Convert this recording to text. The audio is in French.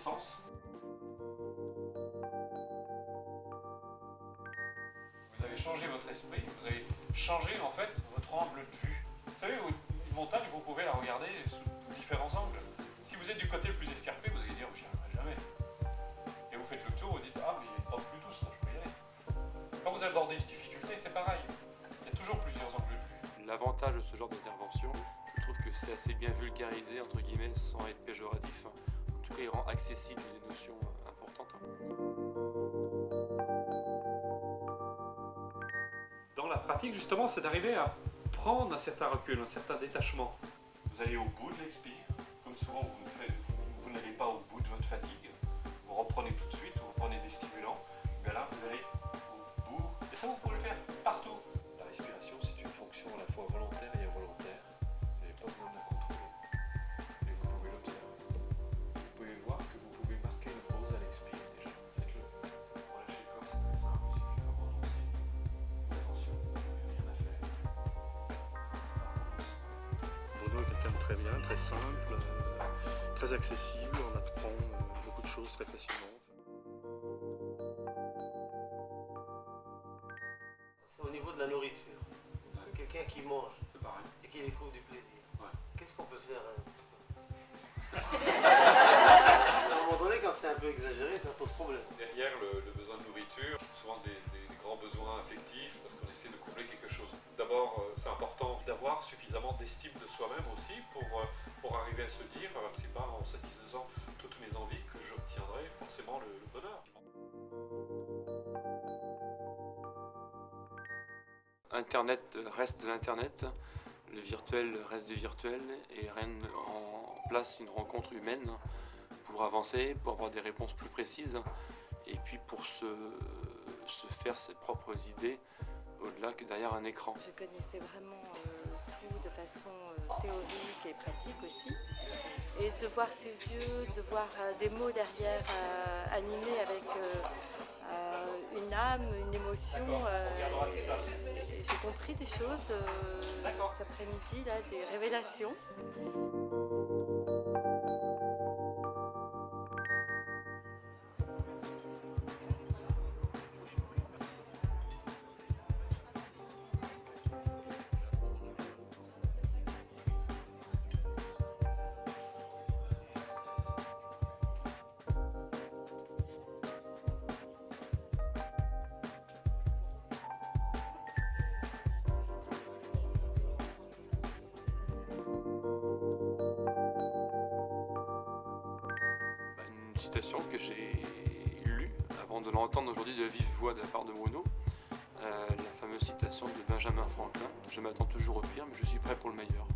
sens. Vous avez changé votre esprit, vous avez changé en fait votre angle de vue. Vous savez, une montagne, vous pouvez la regarder sous différents angles. Si vous êtes du côté le plus escarpé, vous allez dire « j'y arriverai jamais ». Et vous faites le tour, vous dites « ah mais il y a une pente plus douce, ça, je peux y aller ». Quand vous abordez une difficulté, c'est pareil. Il y a toujours plusieurs angles de vue. L'avantage de ce genre d'intervention, je trouve que c'est assez bien vulgarisé, entre guillemets, sans être péjoratif. En tout cas, il rend accessible des notions importantes. Dans la pratique, justement, c'est d'arriver à prendre un certain recul, un certain détachement. Vous allez au bout de l'expire. Comme souvent, vous n'allez pas au bout de votre fatigue. Vous reprenez tout de suite, vous prenez des stimulants. Et bien là, vous allez au bout. Et ça, vous pouvez le faire partout. La respiration, c'est une fonction à la fois volontaire et involontaire. Vous n'avez pas besoin de la contrôler. Mais vous pouvez l'observer. Vous pouvez voir que vous pouvez marquer une pause à l'expire déjà. Faites-le. Relâchez le corps, c'est très simple. Il suffit de renoncer. Attention, vous n'avez rien à faire. Bruno est quelqu'un de très bien, très simple, très accessible, on apprend beaucoup de choses très facilement. C'est au niveau de la nourriture. Quelqu'un qui mange et qui éprouve du plaisir. Qu'est-ce qu'on peut faire à un moment donné, quand c'est un peu exagéré, ça pose problème. Derrière le besoin de nourriture, souvent des grands besoins affectifs, parce qu'on essaie de combler quelque chose. D'abord, c'est important d'avoir suffisamment d'estime de soi-même aussi pour arriver à se dire, c'est pas en satisfaisant toutes mes envies que j'obtiendrai forcément le bonheur. Internet reste de l'Internet, le virtuel reste du virtuel et rien en place une rencontre humaine pour avancer, pour avoir des réponses plus précises et puis pour se faire ses propres idées au-delà que derrière un écran. Je connaissais vraiment tout de façon théorique et pratique aussi. Et de voir ses yeux, de voir des mots derrière animés avec une âme, une émotion. J'ai compris des choses cet après-midi, là, des révélations. Une citation que j'ai lue avant de l'entendre aujourd'hui de vive voix de la part de Bruno, la fameuse citation de Benjamin Franklin, « Je m'attends toujours au pire, mais je suis prêt pour le meilleur ».